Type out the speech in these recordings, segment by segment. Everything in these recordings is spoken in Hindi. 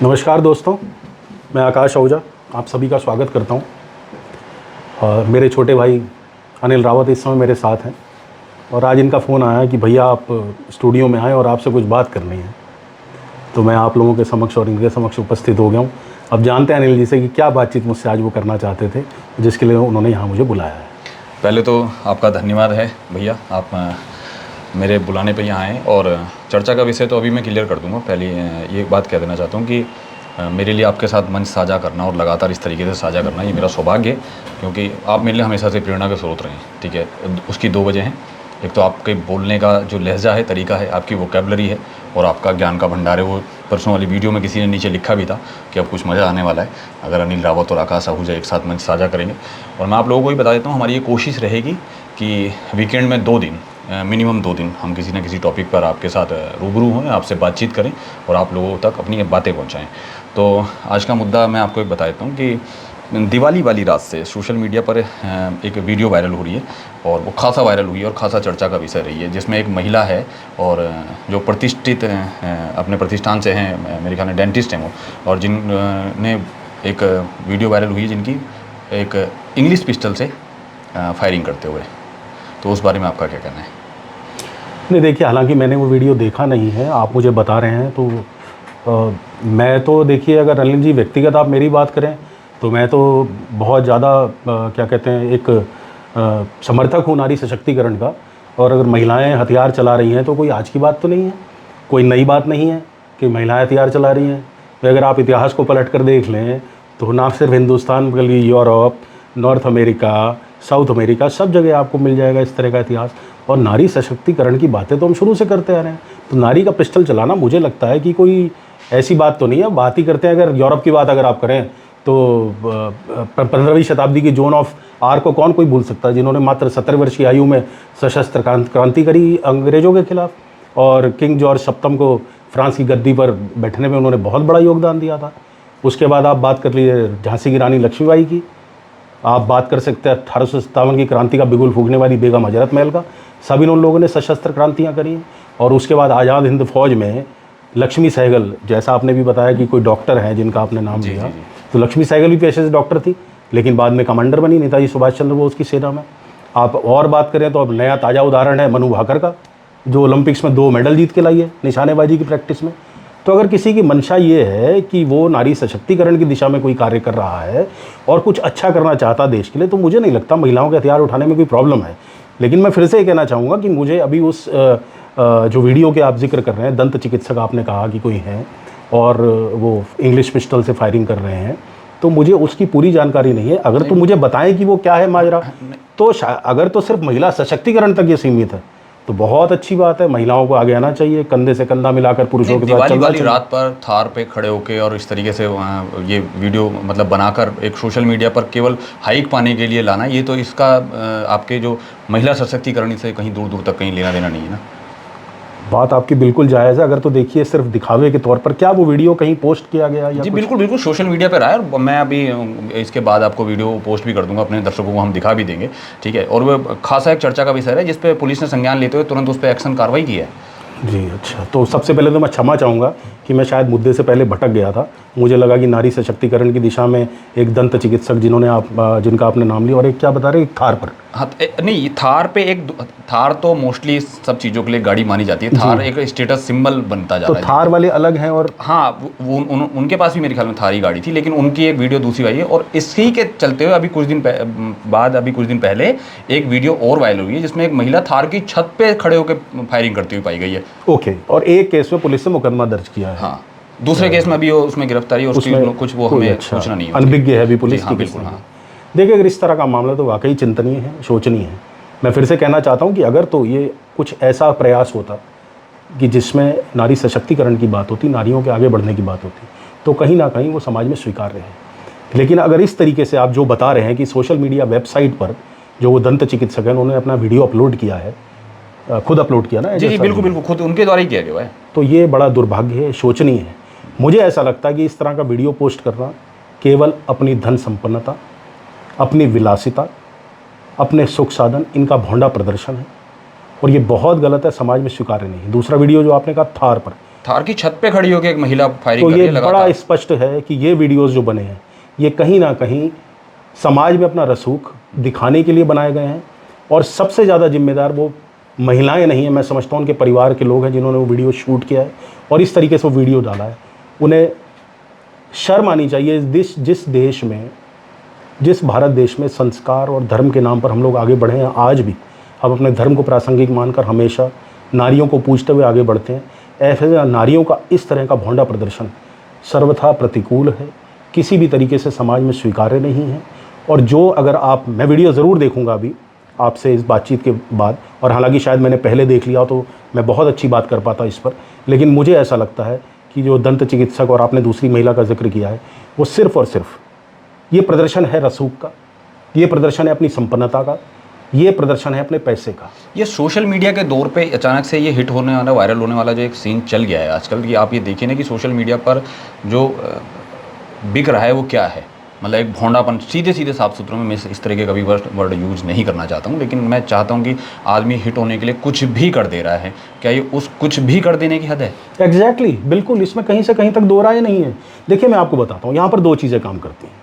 नमस्कार दोस्तों, मैं आकाश आहूजा आप सभी का स्वागत करता हूं। और मेरे छोटे भाई अनिल रावत इस समय मेरे साथ हैं और आज इनका फ़ोन आया कि भैया आप स्टूडियो में आएँ और आपसे कुछ बात करनी है। तो मैं आप लोगों के समक्ष और इनके समक्ष उपस्थित हो गया हूं। अब जानते हैं अनिल जी से कि क्या बातचीत मुझसे आज वो करना चाहते थे, जिसके लिए उन्होंने यहाँ मुझे बुलाया है। पहले तो आपका धन्यवाद है भैया, आप मेरे बुलाने पे यहाँ आए। और चर्चा का विषय तो अभी मैं क्लियर कर दूंगा। पहले ये बात कह देना चाहता हूँ कि मेरे लिए आपके साथ मंच साझा करना और लगातार इस तरीके से साझा करना ये मेरा सौभाग्य है, क्योंकि आप मेरे लिए हमेशा से प्रेरणा के स्रोत रहे हैं। ठीक है, उसकी दो वजह हैं। एक तो आपके बोलने का जो लहजा है, तरीका है, आपकी वोकैबुलरी है और आपका ज्ञान का भंडार है। वो परसों वाली वीडियो में किसी ने नीचे लिखा भी था कि अब कुछ मज़ा आने वाला है अगर अनिल रावत और आकाश आहूजा एक साथ मंच साझा करेंगे। और मैं आप लोगों को भी बता देता हूँ, हमारी ये कोशिश रहेगी कि वीकेंड में 2 दिन, मिनिमम 2 दिन हम किसी न किसी टॉपिक पर आपके साथ रूबरू हों, आपसे बातचीत करें और आप लोगों तक अपनी बातें पहुँचाएँ। तो आज का मुद्दा मैं आपको एक बता देता हूँ कि दिवाली वाली रात से सोशल मीडिया पर एक वीडियो वायरल हो रही है और वो खासा वायरल हुई है और खासा चर्चा का विषय रही है, जिसमें एक महिला है और जो प्रतिष्ठित अपने प्रतिष्ठान से हैं, मेरे ख्याल में डेंटिस्ट हैं वो, और जिनने एक वीडियो वायरल हुई है जिनकी एक इंग्लिश पिस्टल से फायरिंग करते हुए। तो उस बारे में आपका क्या कहना है? नहीं देखिए, हालांकि मैंने वो वीडियो देखा नहीं है, आप मुझे बता रहे हैं तो मैं तो देखिए, अगर अनिल जी व्यक्तिगत आप मेरी बात करें तो मैं तो बहुत ज़्यादा क्या कहते हैं एक समर्थक हूँ नारी सशक्तिकरण का। और अगर महिलाएं हथियार चला रही हैं तो कोई आज की बात तो नहीं है, कोई नई बात नहीं है कि महिलाएं हथियार चला रही हैं। तो अगर आप इतिहास को पलट कर देख लें तो ना सिर्फ हिंदुस्तान बल्कि Europe, north America, south America, सब जगह आपको मिल जाएगा इस तरह का इतिहास। और नारी सशक्तिकरण की बातें तो हम शुरू से करते आ रहे हैं। तो नारी का पिस्टल चलाना मुझे लगता है कि कोई ऐसी बात तो नहीं है। बात ही करते हैं, अगर यूरोप की बात अगर आप करें तो 15वीं शताब्दी की जोन ऑफ आर्क को कौन कोई भूल सकता है, जिन्होंने मात्र 17 वर्ष की आयु में सशस्त्र क्रांति करी अंग्रेज़ों के खिलाफ। और किंग जॉर्ज सप्तम को फ्रांस की गद्दी पर बैठने में उन्होंने बहुत बड़ा योगदान दिया था। उसके बाद आप बात कर लीजिए झांसी की रानी लक्ष्मीबाई की, आप बात कर सकते हैं 1857 की क्रांति का बिगुल फूकने वाली बेगम हजरत महल का। सभी उन लोगों ने सशस्त्र क्रांतियाँ करी हैं। और उसके बाद आज़ाद हिंद फौज में लक्ष्मी सहगल, जैसा आपने भी बताया कि कोई डॉक्टर हैं जिनका आपने नाम लिया, तो लक्ष्मी सहगल भी पेशे से डॉक्टर थी, लेकिन बाद में कमांडर बनी नेताजी सुभाष चंद्र बोस की सेना में। आप और बात करें तो अब नया ताज़ा उदाहरण है मनु भाकर का, जो ओलंपिक्स में 2 मेडल जीत के लाई है निशानेबाजी की प्रैक्टिस में। तो अगर किसी की मंशा ये है कि वो नारी सशक्तिकरण की दिशा में कोई कार्य कर रहा है और कुछ अच्छा करना चाहता देश के लिए, तो मुझे नहीं लगता महिलाओं के हथियार उठाने में कोई प्रॉब्लम है। लेकिन मैं फिर से ये कहना चाहूँगा कि मुझे अभी उस जो वीडियो के आप जिक्र कर रहे हैं, दंत चिकित्सक आपने कहा कि कोई हैं और वो इंग्लिश पिस्टल से फायरिंग कर रहे हैं, तो मुझे उसकी पूरी जानकारी नहीं है। अगर तो मुझे बताएं कि वो क्या है माजरा, तो अगर तो सिर्फ महिला सशक्तिकरण तक ये सीमित है तो बहुत अच्छी बात है। महिलाओं को आगे आना चाहिए, कंधे से कंधा मिलाकर पुरुषों के साथ चलना चाहिए। दिवाली वाली रात पर थार पे खड़े होके और इस तरीके से ये वीडियो मतलब बनाकर एक सोशल मीडिया पर केवल हाइक पाने के लिए लाना, ये तो इसका आपके जो महिला सशक्तिकरण से कहीं दूर दूर तक कहीं लेना देना नहीं है ना। बात आपकी बिल्कुल जायज़ है। अगर तो देखिए सिर्फ दिखावे के तौर पर, क्या वो वीडियो कहीं पोस्ट किया गया या जी बिल्कुल बिल्कुल सोशल मीडिया पर आया और मैं अभी इसके बाद आपको वीडियो पोस्ट भी कर दूंगा, अपने दर्शकों को हम दिखा भी देंगे। ठीक है, और वो खासा एक चर्चा का विषय है जिस पे पुलिस ने संज्ञान लेते हुए तुरंत उस पर एक्शन कार्रवाई की है। जी अच्छा, तो सबसे पहले तो मैं क्षमा चाहूँगा कि मैं शायद मुद्दे से पहले भटक गया था। मुझे लगा कि नारी सशक्तिकरण की दिशा में एक दंत चिकित्सक जिनका आपने नाम लिया, और एक क्या बता रहे, एक थार पर। हाँ नहीं, थार पे एक थार तो मोस्टली सब चीज़ों के लिए गाड़ी मानी जाती है। थार एक स्टेटस सिंबल बनता जा रहा है। तो थार वाले अलग हैं और हाँ उनके पास भी मेरे ख्याल में थार ही गाड़ी थी, लेकिन उनकी एक वीडियो दूसरी आई है। और इसी के चलते हुए अभी कुछ दिन पहले एक वीडियो और वायरल हुई है जिसमें एक महिला थार की छत पे खड़े होकर फायरिंग करती हुई पाई गई है। ओके, और एक केस में पुलिस ने मुकदमा दर्ज किया है। हाँ, दूसरे केस में भी उसमें गिरफ्तारी और कुछ वो हमें सूचना नहीं है, अनभिज्ञ है अभी पुलिस की। बिल्कुल हाँ। देखिए, अगर इस तरह का मामला तो वाकई चिंतनीय है, शोचनीय है। मैं फिर से कहना चाहता हूँ कि अगर तो ये कुछ ऐसा प्रयास होता कि जिसमें नारी सशक्तिकरण की बात होती, नारियों के आगे बढ़ने की बात होती, तो कहीं ना कहीं वो समाज में स्वीकार्य है। लेकिन अगर इस तरीके से आप जो बता रहे हैं कि सोशल मीडिया वेबसाइट पर जो वो दंत चिकित्सक है उन्होंने अपना वीडियो अपलोड किया है, खुद अपलोड किया ना? जी बिल्कुल बिल्कुल, खुद उनके द्वारा ही किया गया है। तो ये बड़ा दुर्भाग्य है, शोचनीय है। मुझे ऐसा लगता है कि इस तरह का वीडियो पोस्ट करना केवल अपनी धन संपन्नता, अपनी विलासिता, अपने सुख साधन, इनका भोंडा प्रदर्शन है और ये बहुत गलत है, समाज में स्वीकार्य नहीं है। दूसरा वीडियो जो आपने कहा थार पर, थार की छत पे खड़ी होकर एक महिला फायरिंग तो कर रही ये है बड़ा लगातार। स्पष्ट है कि ये वीडियोस जो बने हैं ये कहीं ना कहीं समाज में अपना रसूख दिखाने के लिए बनाए गए हैं, और सबसे ज़्यादा जिम्मेदार वो महिलाएं नहीं हैं, मैं समझता हूँ उनके परिवार के लोग हैं जिन्होंने वो वीडियो शूट किया है और इस तरीके से वो वीडियो डाला है। उन्हें शर्म आनी चाहिए। जिस देश में, जिस भारत देश में संस्कार और धर्म के नाम पर हम लोग आगे बढ़े हैं, आज भी हम अपने धर्म को प्रासंगिक मानकर हमेशा नारियों को पूजते हुए आगे बढ़ते हैं, ऐसे नारियों का इस तरह का भोंडा प्रदर्शन सर्वथा प्रतिकूल है, किसी भी तरीके से समाज में स्वीकार्य नहीं है। और जो अगर आप, मैं वीडियो ज़रूर देखूंगा अभी आपसे इस बातचीत के बाद, और हालांकि शायद मैंने पहले देख लिया तो मैं बहुत अच्छी बात कर पाता इस पर, लेकिन मुझे ऐसा लगता है कि जो दंत चिकित्सक और आपने दूसरी महिला का जिक्र किया है, वो सिर्फ़ और सिर्फ ये प्रदर्शन है रसूख का, ये प्रदर्शन है अपनी संपन्नता का, ये प्रदर्शन है अपने पैसे का। ये सोशल मीडिया के दौर पे अचानक से ये हिट होने वाला, वायरल होने वाला जो एक सीन चल गया है आजकल की, आप ये देखिए ना कि सोशल मीडिया पर जो बिक रहा है वो क्या है, मतलब एक भोंडापन, सीधे सीधे साफ सुथरों में। मैं इस तरह के कभी वर्ड यूज़ नहीं करना चाहता हूँ, लेकिन मैं चाहता हूँ कि आदमी हिट होने के लिए कुछ भी कर दे रहा है, क्या ये उस कुछ भी कर देने की हद है? एग्जैक्टली, बिल्कुल, इसमें कहीं से कहीं तक दो राय नहीं है। देखिए मैं आपको बताता हूँ, यहाँ पर दो चीज़ें काम करती हैं।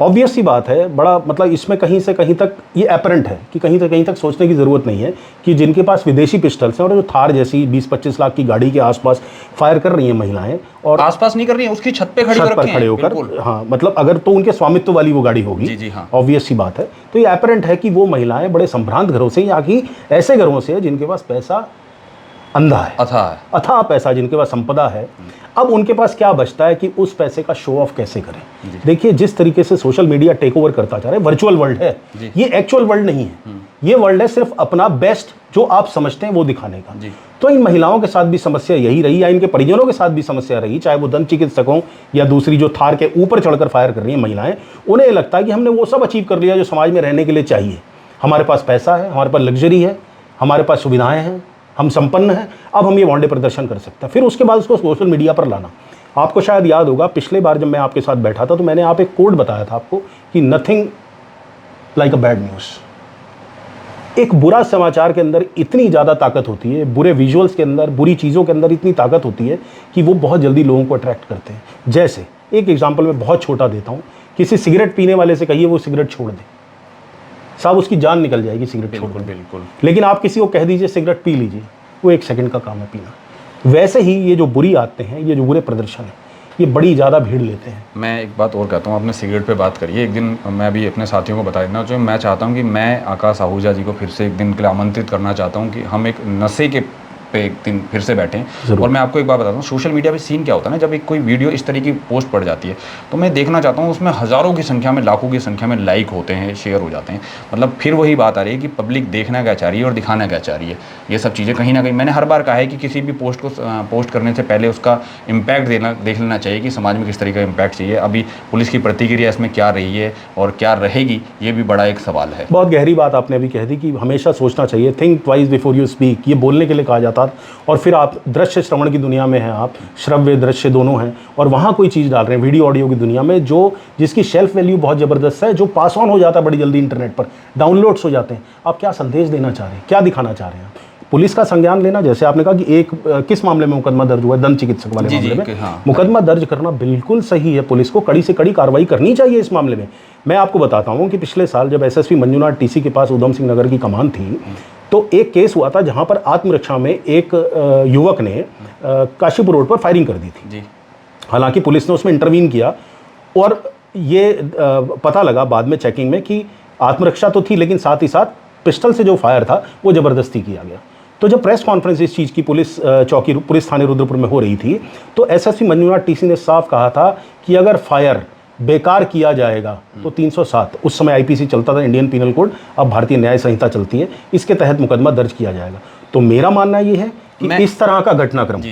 ऑब्वियस सी बात है, बड़ा मतलब इसमें कहीं से कहीं तक ये एपरेंट है कि कहीं से कहीं तक सोचने की ज़रूरत नहीं है कि जिनके पास विदेशी पिस्टल्स हैं और जो थार जैसी 20-25 लाख की गाड़ी के आसपास फायर कर रही हैं महिलाएं, और आसपास नहीं कर रही है, उसकी छत पे खड़ी छत पर खड़े होकर, हाँ मतलब अगर तो उनके स्वामित्व वाली वो गाड़ी होगी, जी जी हाँ, ऑब्वियस सी बात है। तो ये एपरेंट है कि वो महिलाएं बड़े संभ्रांत घरों से, या कि ऐसे घरों से जिनके पास पैसा अंधा है, अथाह पैसा, जिनके पास संपदा है। अब उनके पास क्या बचता है कि उस पैसे का शो ऑफ कैसे करें। देखिए जिस तरीके से सोशल मीडिया टेक ओवर करता जा रहा है, वर्चुअल वर्ल्ड है ये, एक्चुअल वर्ल्ड नहीं है। ये वर्ल्ड है सिर्फ अपना बेस्ट जो आप समझते हैं वो दिखाने का। तो इन महिलाओं के साथ भी समस्या यही रही, या इनके परिजनों के साथ भी समस्या रही, चाहे वो दंत चिकित्सक हों या दूसरी जो थार के ऊपर चढ़कर फायर कर रही हैं महिलाएं। उन्हें लगता है कि हमने वो सब अचीव कर लिया जो समाज में रहने के लिए चाहिए। हमारे पास पैसा है, हमारे पास लग्जरी है, हमारे पास सुविधाएं हैं, हम संपन्न हैं, अब हम ये वांडे प्रदर्शन कर सकते हैं। फिर उसके बाद उसको सोशल मीडिया पर लाना। आपको शायद याद होगा पिछले बार जब मैं आपके साथ बैठा था तो मैंने आप एक कोड बताया था आपको कि nothing like a bad news. एक बुरा समाचार के अंदर इतनी ज़्यादा ताकत होती है, बुरे विजुअल्स के अंदर, बुरी चीज़ों के अंदर इतनी ताकत होती है कि वो बहुत जल्दी लोगों को अट्रैक्ट करते हैं। जैसे एक एग्जाम्पल मैं बहुत छोटा देता हूँ, किसी सिगरेट पीने वाले से कहिए वो सिगरेट छोड़ दे, साहब उसकी जान निकल जाएगी सिगरेट छोड़ कर। बिल्कुल। लेकिन आप किसी को कह दीजिए सिगरेट पी लीजिए, वो 1 सेकंड का काम है पीना। वैसे ही ये जो बुरी आदतें हैं, ये जो बुरे प्रदर्शन हैं, ये बड़ी ज़्यादा भीड़ लेते हैं। मैं एक बात और कहता हूँ, आपने सिगरेट पे बात करी है, एक दिन मैं भी अपने साथियों को बता देना, जो मैं चाहता हूँ कि मैं आकाश आहूजा जी को फिर से एक दिन के लिए आमंत्रित करना चाहता हूँ कि हम एक नशे के पे एक दिन फिर से बैठें। और मैं आपको एक बात बताता हूँ, सोशल मीडिया पे सीन क्या होता है ना, जब एक कोई वीडियो इस तरीके की पोस्ट पड़ जाती है तो मैं देखना चाहता हूँ उसमें हज़ारों की संख्या में, लाखों की संख्या में लाइक होते हैं, शेयर हो जाते हैं। मतलब फिर वही बात आ रही है कि पब्लिक देखना क्या चाह रही है और दिखाना क्या चाह रही है। ये सब चीज़ें कहीं ना कहीं, मैंने हर बार कहा है कि किसी भी पोस्ट को पोस्ट करने से पहले उसका इम्पैक्ट देख लेना चाहिए कि समाज में किस तरीके का इम्पैक्ट चाहिए। अभी पुलिस की प्रतिक्रिया इसमें क्या रही है और क्या रहेगी, ये भी बड़ा एक सवाल है। बहुत गहरी बात आपने अभी कह दी कि हमेशा सोचना चाहिए, think twice before you speak, ये बोलने के लिए कहा जाता है। और फिर आप दृश्य श्रवण की दुनिया में हैं, आप श्रव्य दृश्य दोनों हैं, और वहाँ कोई चीज़ डाल रहे हैं वीडियो ऑडियो की दुनिया में जिसकी शेल्फ वैल्यू बहुत ज़बरदस्त है, जो पास ऑन हो जाता है बड़ी जल्दी इंटरनेट पर, डाउनलोड्स हो जाते हैं। आप क्या संदेश देना चाह रहे हैं, क्या दिखाना चाह रहे हैं? पुलिस का संज्ञान लेना, जैसे आपने कहा कि एक किस मामले में मुकदमा दर्ज हुआ है, दंत चिकित्सक वाले मामले में, हाँ, मुकदमा दर्ज करना बिल्कुल सही है। पुलिस को कड़ी से कड़ी कार्रवाई करनी चाहिए इस मामले में। मैं आपको बताता हूँ कि पिछले साल जब एसएसपी मंजुनाथ टीसी के पास उधम सिंह नगर की कमान थी, तो एक केस हुआ था जहां पर आत्मरक्षा में एक युवक ने काशीपुर रोड पर फायरिंग कर दी थी। हालांकि पुलिस ने उसमें इंटरवीन किया और ये पता लगा बाद में चेकिंग में कि आत्मरक्षा तो थी, लेकिन साथ ही साथ पिस्टल से जो फायर था वो ज़बरदस्ती किया गया। तो जब प्रेस कॉन्फ्रेंस इस चीज़ की पुलिस थाने रुद्रपुर में हो रही थी, तो एसएसपी मंजुनाथ टीसी ने साफ कहा था कि अगर फायर बेकार किया जाएगा तो 307, उस समय आईपीसी चलता था, इंडियन पिनल कोड, अब भारतीय न्याय संहिता चलती है, इसके तहत मुकदमा दर्ज किया जाएगा। तो मेरा मानना ये है कि इस तरह का घटनाक्रम,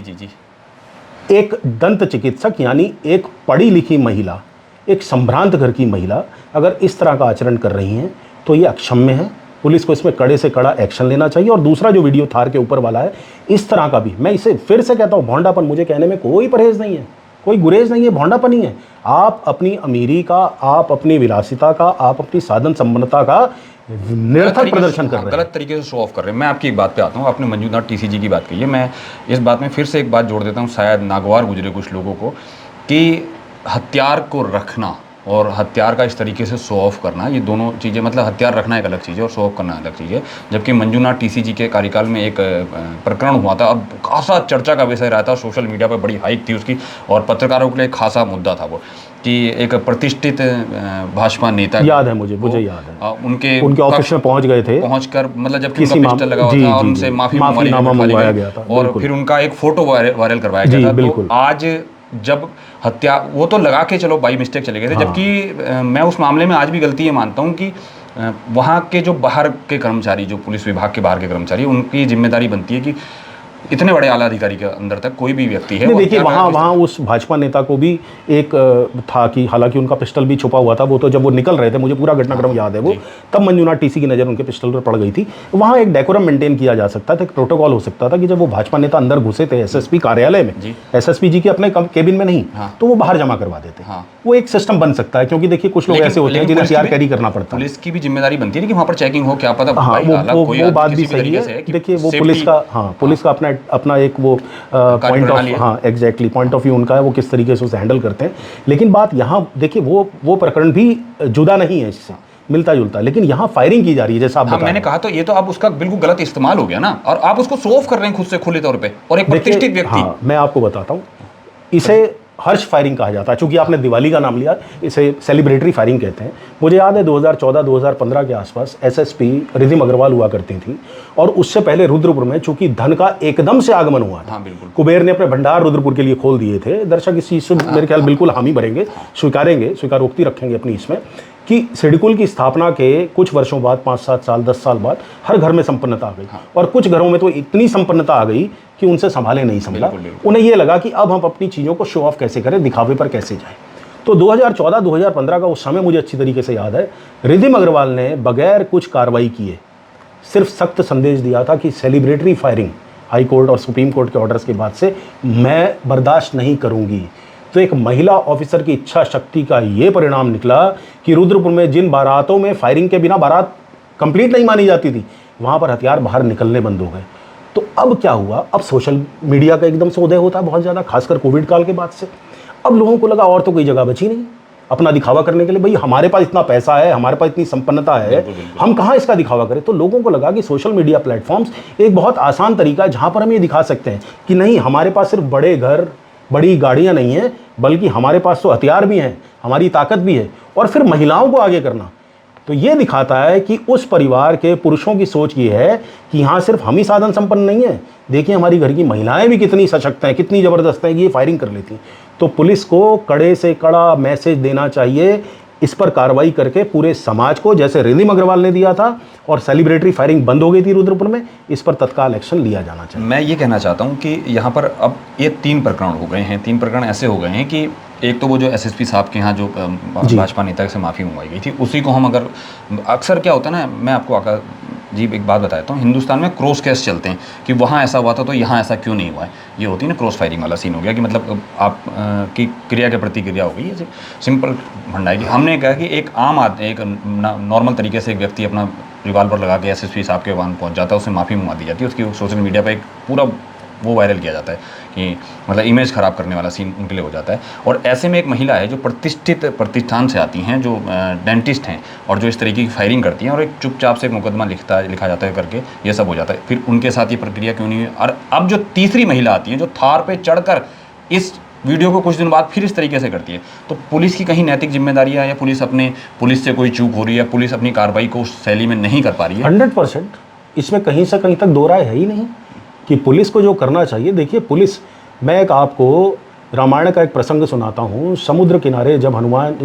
एक दंत चिकित्सक यानी एक पढ़ी लिखी महिला, एक संभ्रांत घर की महिला अगर इस तरह का आचरण कर रही हैं तो ये अक्षम्य है। पुलिस को इसमें कड़े से कड़ा एक्शन लेना चाहिए। और दूसरा जो वीडियो थार के ऊपर वाला है, इस तरह का भी, मैं इसे फिर से कहता हूँ, भोंडापन, मुझे कहने में कोई परहेज नहीं है, कोई गुरेज नहीं है, भोंडापन ही है। आप अपनी अमीरी का, आप अपनी विलासिता का, आप अपनी साधन संपन्नता का निरर्थक प्रदर्शन कर रहे हैं, गलत तरीके से शो ऑफ कर रहे हैं। मैं आपकी एक बात पे आता हूँ, आपने मंजूनाथ टीसीजी की बात कही है, मैं इस बात में फिर से एक बात जोड़ देता हूँ, शायद नागवार गुजरे कुछ लोगों को, कि हथियार को रखना और हथियार का इस तरीके से शो ऑफ करना, ये दोनों चीज़ें, मतलब हथियार रखना एक अलग चीज़ है और शो ऑफ करना अलग चीज़ है। जबकि मंजूनाथ टीसीजी के कार्यकाल में एक प्रकरण हुआ था और खासा चर्चा का विषय रहा था, सोशल मीडिया पर बड़ी हाइप थी उसकी, और पत्रकारों के लिए खासा मुद्दा था वो, कि एक प्रतिष्ठित भाजपा नेता, याद है मुझे याद है, उनके ऑफिस में पहुंच गए थे, पहुंचकर, मतलब जबकि उनका पिस्टल लगा हुआ था और उनसे माफीनामा मंगवाया गया था, और फिर उनका एक फोटो वायरल करवाया गया था। तो आज जब हत्या, वो तो लगा के चलो बाई मिस्टेक चले गए थे, जबकि मैं उस मामले में आज भी गलती ये मानता हूँ कि वहाँ के जो बाहर के कर्मचारी, जो पुलिस विभाग के बाहर के कर्मचारी, उनकी जिम्मेदारी बनती है कि इतने बड़े आला अधिकारी के अंदर तक कोई भी व्यक्ति है, देखिए वहाँ उस भाजपा नेता को भी एक था कि हालांकि उनका पिस्टल भी छुपा हुआ था, वो तो जब वो निकल रहे थे, मुझे पूरा घटनाक्रम याद है, वो तब मंजूनाथ टीसी की नज़र उनके पिस्टल पर पड़ गई थी। वहाँ एक डेकोरम मेंटेन किया जा सकता था, एक प्रोटोकॉल हो सकता था कि जब वो भाजपा नेता अंदर घुसे थे एसएसपी कार्यालय में, एसएसपी जी के अपने केबिन में नहीं, तो वो बाहर जमा करवा देते, वो एक सिस्टम बन सकता है। क्योंकि देखिए कुछ लोग ऐसे होते हैं जिन्हें हथियार कैरी करना पड़ता है, पुलिस की भी जिम्मेदारी बनती है कि वहाँ पर चेकिंग हो, क्या पता वो बात भी सही है। देखिए वो पुलिस का अपना एक वो पॉइंट ऑफ, हाँ एग्जैक्टली पॉइंट ऑफ व्यू उनका है, वो किस तरीके से उसे हैंडल करते हैं। लेकिन बात यहाँ देखिए वो प्रकरण भी जुदा नहीं है इससे, मिलता जुलता, लेकिन यहाँ फायरिंग की जा रही है जैसा आप बता रहे हैं। मैंने कहा तो ये तो आप उसका बिल्कुल गलत इस्तेमाल हो गया ना, और आप उसको शो ऑफ कर रहे हैं खुद से खुले तौर पे, और एक प्रतिष्ठित व्यक्ति। मैं आपको बताता हूँ, इसे हर्ष फायरिंग कहा जाता है। चूंकि आपने दिवाली का नाम लिया, इसे सेलिब्रेटरी फायरिंग कहते हैं। मुझे याद है 2014-2015 के आसपास एसएसपी रिधिम अग्रवाल हुआ करती थी, और उससे पहले रुद्रपुर में चूंकि धन का एकदम से आगमन हुआ था, कुबेर ने अपने भंडार रुद्रपुर के लिए खोल दिए थे। दर्शक इस चीज़ से मेरे ख्याल बिल्कुल हामी भरेंगे, स्वीकारोक्ति रखेंगे अपनी इसमें, कि सिडकुल की स्थापना के कुछ वर्षों बाद, 5-7 साल 10 साल बाद, हर घर में संपन्नता आ गई, और कुछ घरों में तो इतनी संपन्नता आ गई कि उनसे संभाले नहीं संभला। उन्हें यह लगा कि अब हम अपनी चीज़ों को शो ऑफ कैसे करें, दिखावे पर कैसे जाए। तो 2014-2015 का उस समय मुझे अच्छी तरीके से याद है, रिधिम अग्रवाल ने बगैर कुछ कार्रवाई किए सिर्फ सख्त संदेश दिया था कि सेलिब्रेटरी फायरिंग हाई कोर्ट और सुप्रीम कोर्ट के ऑर्डर्स के बाद से मैं बर्दाश्त नहीं करूंगी। तो एक महिला ऑफिसर की इच्छा शक्ति का ये परिणाम निकला कि रुद्रपुर में जिन बारातों में फायरिंग के बिना बारात कंप्लीट नहीं मानी जाती थी, वहाँ पर हथियार बाहर निकलने बंद हो गए। तो अब क्या हुआ, अब सोशल मीडिया का एकदम से उदय होता है बहुत ज़्यादा, खासकर कोविड काल के बाद से। अब लोगों को लगा और तो कोई जगह बची नहीं अपना दिखावा करने के लिए। भाई हमारे पास इतना पैसा है, हमारे पास इतनी संपन्नता है, हम कहाँ इसका दिखावा करें। तो लोगों को लगा कि सोशल मीडिया प्लेटफॉर्म्स एक बहुत आसान तरीका है जहाँ पर हम ये दिखा सकते हैं कि नहीं, हमारे पास सिर्फ बड़े घर बड़ी गाड़ियाँ नहीं हैं, बल्कि हमारे पास तो हथियार भी हैं, हमारी ताकत भी है, और फिर महिलाओं को आगे करना। तो ये दिखाता है कि उस परिवार के पुरुषों की सोच ये है कि यहाँ सिर्फ हम ही साधन संपन्न नहीं है, देखिए हमारी घर की महिलाएं भी कितनी सशक्त हैं, कितनी ज़बरदस्त हैं कि ये फायरिंग कर लेती हैं। तो पुलिस को कड़े से कड़ा मैसेज देना चाहिए, इस पर कार्रवाई करके पूरे समाज को, जैसे रिधिम अग्रवाल ने दिया था और सेलिब्रेटरी फायरिंग बंद हो गई थी रुद्रपुर में, इस पर तत्काल एक्शन लिया जाना चाहिए। मैं ये कहना चाहता हूँ कि यहाँ पर अब ये 3 प्रकरण हो गए हैं। 3 प्रकरण ऐसे हो गए हैं कि एक तो वो जो एसएसपी साहब के यहाँ जो भाजपा नेता से माफ़ी मंगवाई गई थी, उसी को हम अगर, अक्सर क्या होता है ना, मैं आपको आका जी एक बात बताता हूँ, हिंदुस्तान में क्रॉस केस चलते हैं कि वहाँ ऐसा हुआ था तो यहाँ ऐसा क्यों नहीं हुआ है। ये होती है ना क्रॉस फायरिंग वाला सीन हो गया कि मतलब आप की क्रिया के प्रतिक्रिया हो गई है, सिंपल भंडाई की। हमने कहा कि एक आम आदमी, एक नॉर्मल तरीके से एक व्यक्ति अपना रिवॉल्वर लगा के एसएसपी साहब के वहाँ पहुँच जाता है, उससे माफ़ी मंगवा दी जाती है, उसकी सोशल मीडिया पर एक पूरा वो वायरल किया जाता है कि मतलब इमेज ख़राब करने वाला सीन उनके लिए हो जाता है। और ऐसे में एक महिला है जो प्रतिष्ठित प्रतिष्ठान से आती हैं, जो डेंटिस्ट हैं, और जो इस तरीके की फायरिंग करती हैं, और एक चुपचाप से एक मुकदमा लिखा जाता है करके ये सब हो जाता है। फिर उनके साथ ये प्रक्रिया क्यों नहीं हुई। और अब जो तीसरी महिला आती है जो थार पे चढ़कर इस वीडियो को कुछ दिन बाद फिर इस तरीके से करती है, तो पुलिस की कहीं नैतिक जिम्मेदारी है, या पुलिस से कोई चूक हो रही है, पुलिस अपनी कार्रवाई को उस शैली में नहीं कर पा रही है। 100% इसमें कहीं से कहीं तक दो राय है ही नहीं कि पुलिस को जो करना चाहिए। देखिए पुलिस, मैं एक आपको रामायण का एक प्रसंग सुनाता हूँ। समुद्र किनारे जब हनुमान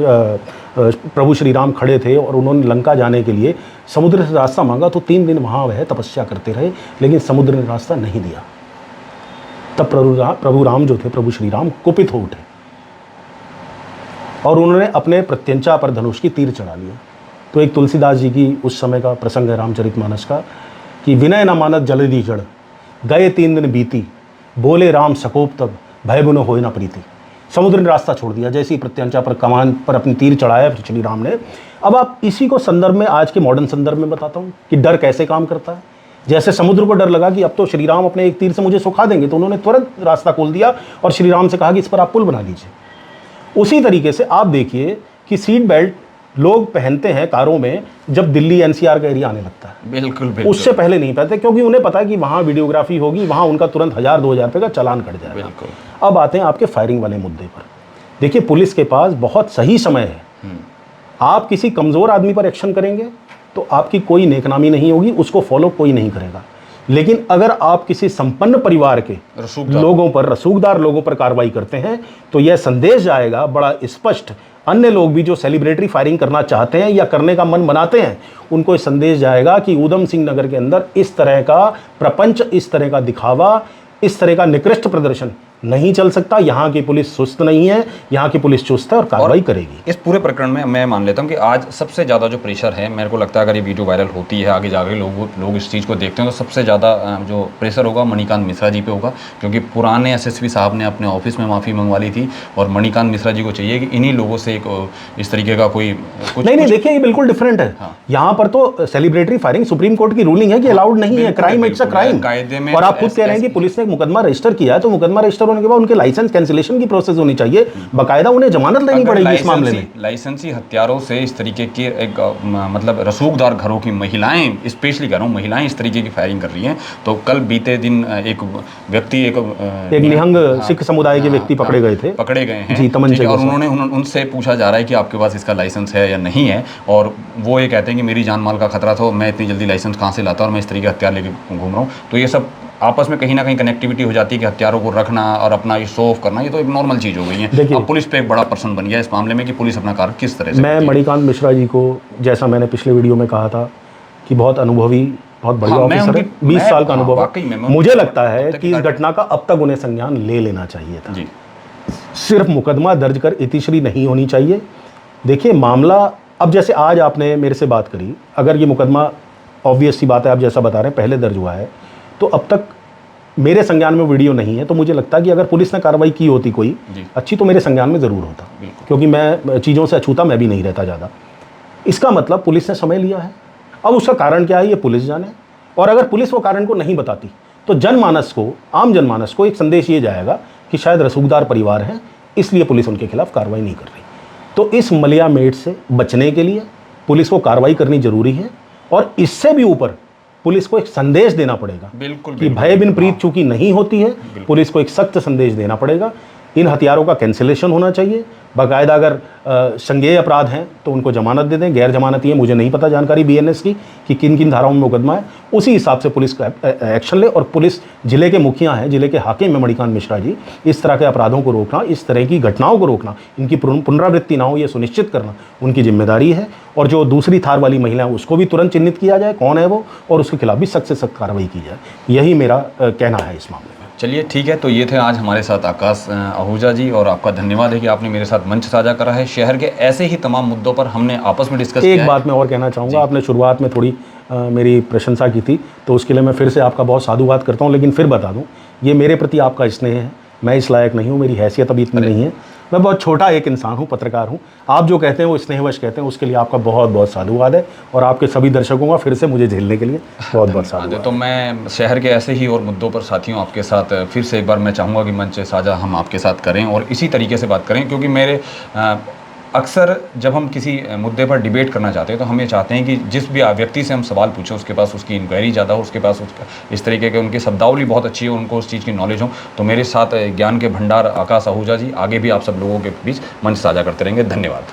प्रभु श्री राम खड़े थे और उन्होंने लंका जाने के लिए समुद्र से रास्ता मांगा, तो 3 दिन वहाँ वह तपस्या करते रहे, लेकिन समुद्र ने रास्ता नहीं दिया। तब प्रभु राम जो थे, प्रभु श्री राम कुपित हो उठे और उन्होंने अपने प्रत्यंचा पर धनुष की तीर चढ़ा लिया। तो एक तुलसीदास जी की उस समय का प्रसंग है रामचरितमानस का, कि विनय न मानत जलधि जड़, गए 3 दिन बीती, बोले राम सकोप तब, भय बुनो होय न प्रीति। समुद्र ने रास्ता छोड़ दिया, जैसे ही प्रत्यंचा पर कमान पर अपनी तीर चढ़ाया श्री राम ने। अब आप इसी को संदर्भ में, आज के मॉडर्न संदर्भ में बताता हूँ कि डर कैसे काम करता है। जैसे समुद्र को डर लगा कि अब तो श्री राम अपने एक तीर से मुझे सुखा देंगे, तो उन्होंने तुरंत रास्ता खोल दिया और श्री राम से कहा कि इस पर आप पुल बना लीजिए। उसी तरीके से आप देखिए कि सीट बेल्ट लोग पहनते हैं कारों में जब दिल्ली एनसीआर का एरिया आने लगता है। बिल्कुल बिल्कुल। उससे पहले नहीं पहनते, क्योंकि उन्हें पता है कि वहाँ वीडियोग्राफी होगी, वहाँ उनका तुरंत 1000-2000 रुपये का चालान कट जाएगा। बिल्कुल। अब आते हैं आपके फायरिंग वाले मुद्दे पर। देखिए, पुलिस के पास बहुत सही समय है। आप किसी कमज़ोर आदमी पर एक्शन करेंगे तो आपकी कोई नेकनामी नहीं होगी, उसको फॉलो कोई नहीं करेगा। लेकिन अगर आप किसी संपन्न परिवार के लोगों पर, रसूखदार लोगों पर कार्रवाई करते हैं तो यह संदेश जाएगा बड़ा स्पष्ट, अन्य लोग भी जो सेलिब्रेटरी फायरिंग करना चाहते हैं या करने का मन बनाते हैं, उनको ये संदेश जाएगा कि ऊधम सिंह नगर के अंदर इस तरह का प्रपंच, इस तरह का दिखावा, इस तरह का निकृष्ट प्रदर्शन नहीं चल सकता। यहाँ की पुलिस सुस्त नहीं है, यहाँ की पुलिस चुस्त है और कार्रवाई करेगी। इस पूरे प्रकरण में मैं मान लेता हूँ कि आज सबसे ज़्यादा जो प्रेशर है, मेरे को लगता है अगर ये वीडियो वायरल होती है, आगे जाके लोग इस चीज़ को देखते हैं, तो सबसे ज़्यादा जो प्रेशर होगा मणिकांत मिश्रा जी पे होगा। क्योंकि पुराने एसएसपी साहब ने अपने ऑफिस में माफ़ी मंगवा ली थी और मणिकांत मिश्रा जी को चाहिए कि इन्हीं लोगों से एक इस तरीके का कोई नहीं, देखिए ये बिल्कुल डिफरेंट है। यहाँ पर तो सेलिब्रेटरी फायरिंग सुप्रीम कोर्ट की रूलिंग है कि अलाउड नहीं है, क्राइम, इट्स अ क्राइम। कायदे में और आप खुद कह रहे हैं कि पुलिस ने मुकदमा रजिस्टर किया, तो मुकदमा रजिस्टर होने के बाद उनके लाइसेंस कैंसिलेशन की प्रोसेस होनी चाहिए, बकायदा उन्हें जमानत लेनी पड़ेगी इस मामले में। लाइसेंसी हत्यारों से इस तरीके की एक मतलब रसूखदार घरों की महिलाएं, स्पेशली कह रहा हूँ, महिलाएं इस तरीके की फायरिंग कर रही हैं। तो कल बीते दिन एक व्यक्ति, एक निहंग सिख समुदाय के व्यक्ति पकड़े गए हैं जी, तमंचे, और उनसे पूछा जा रहा है कि आपके पास इसका लाइसेंस है या नहीं है, और वो ये कहते हैं कि मेरी जान माल का खतरा था, मैं इतनी जल्दी लाइसेंस कहाँ से लाता और मैं इस तरीके हथियार लेके घूम रहा हूँ। तो ये सब आपस में कहीं ना कहीं कनेक्टिविटी हो जाती है कि हथियारों को रखना और अपना ये शो ऑफ करना, ये तो एक नॉर्मल चीज़ हो गई है। अब पुलिस पे एक बड़ा प्रश्न बन गया इस मामले में कि पुलिस अपना कार्य किस तरह से। मैं मणिकांत मिश्रा जी को, जैसा मैंने पिछले वीडियो में कहा था कि बहुत अनुभवी, बहुत बढ़िया ऑफिसर है, 20 साल का अनुभव। मुझे लगता है कि इस घटना का अब तक उन्हें संज्ञान ले लेना चाहिए था। सिर्फ मुकदमा दर्ज कर इतिश्री नहीं होनी चाहिए। देखिए मामला, अब जैसे आज आपने मेरे से बात करी, अगर ये मुकदमा, ऑब्वियस सी बात है, आप जैसा बता रहे हैं पहले दर्ज हुआ है, तो अब तक मेरे संज्ञान में वीडियो नहीं है, तो मुझे लगता है कि अगर पुलिस ने कार्रवाई की होती कोई अच्छी, तो मेरे संज्ञान में ज़रूर होता, क्योंकि मैं चीज़ों से अछूता मैं भी नहीं रहता ज़्यादा। इसका मतलब पुलिस ने समय लिया है। अब उसका कारण क्या है ये पुलिस जाने, और अगर पुलिस वो कारण को नहीं बताती तो जनमानस को, आम जनमानस को एक संदेश ये जाएगा कि शायद रसूखदार परिवार हैं, इसलिए पुलिस उनके खिलाफ कार्रवाई नहीं कर रही। तो इस मलिया मेट से बचने के लिए पुलिस को कार्रवाई करनी जरूरी है, और इससे भी ऊपर पुलिस को एक संदेश देना पड़ेगा कि भय बिन प्रीत चूंकि नहीं होती है। पुलिस को एक सख्त संदेश देना पड़ेगा। इन हथियारों का कैंसिलेशन होना चाहिए, बाकायदा अगर संज्ञेय अपराध हैं तो उनको जमानत दे दें, गैर जमानती है मुझे नहीं पता जानकारी बीएनएस की कि किन किन धाराओं में मुकदमा है, उसी हिसाब से पुलिस का एक्शन ले। और पुलिस जिले के मुखिया हैं, जिले के हाकिम में मणिकांत मिश्रा जी, इस तरह के अपराधों को रोकना, इस तरह की घटनाओं को रोकना, इनकी पुनरावृत्ति ना हो ये सुनिश्चित करना उनकी जिम्मेदारी है। और जो दूसरी थार वाली महिला है उसको भी तुरंत चिन्हित किया जाए कौन है वो, और उसके खिलाफ भी सख्त से सख्त कार्रवाई की जाए। यही मेरा कहना है इस मामले में। चलिए ठीक है, तो ये थे आज हमारे साथ आकाश आहूजा जी, और आपका धन्यवाद है कि आपने मेरे साथ मंच साझा करा है। शहर के ऐसे ही तमाम मुद्दों पर हमने आपस में डिस्कस किया है। एक बात मैं और कहना चाहूँगा, आपने शुरुआत में थोड़ी मेरी प्रशंसा की थी, तो उसके लिए मैं फिर से आपका बहुत साधुवाद करता हूँ। लेकिन फिर बता दूँ, ये मेरे प्रति आपका स्नेह है, मैं इस लायक नहीं हूँ, मेरी हैसियत अभी इतनी नहीं है, मैं बहुत छोटा एक इंसान हूँ, पत्रकार हूँ। आप जो कहते हैं वो स्नेहवश कहते हैं, उसके लिए आपका बहुत बहुत साधुवाद है, और आपके सभी दर्शकों का फिर से मुझे झेलने के लिए बहुत बहुत साधुवाद। तो मैं शहर के ऐसे ही और मुद्दों पर साथियों आपके साथ फिर से एक बार मैं चाहूँगा कि मंच साझा हम आपके साथ करें और इसी तरीके से बात करें, क्योंकि मेरे अक्सर जब हम किसी मुद्दे पर डिबेट करना चाहते हैं तो हम ये चाहते हैं कि जिस भी व्यक्ति से हम सवाल पूछें उसके पास उसकी इंक्वायरी ज़्यादा हो, उसके पास उसका इस तरीके के उनकी शब्दावली बहुत अच्छी हो, उनको उस चीज़ की नॉलेज हो। तो मेरे साथ ज्ञान के भंडार आकाश आहूजा जी आगे भी आप सब लोगों के बीच मंच साझा करते रहेंगे। धन्यवाद।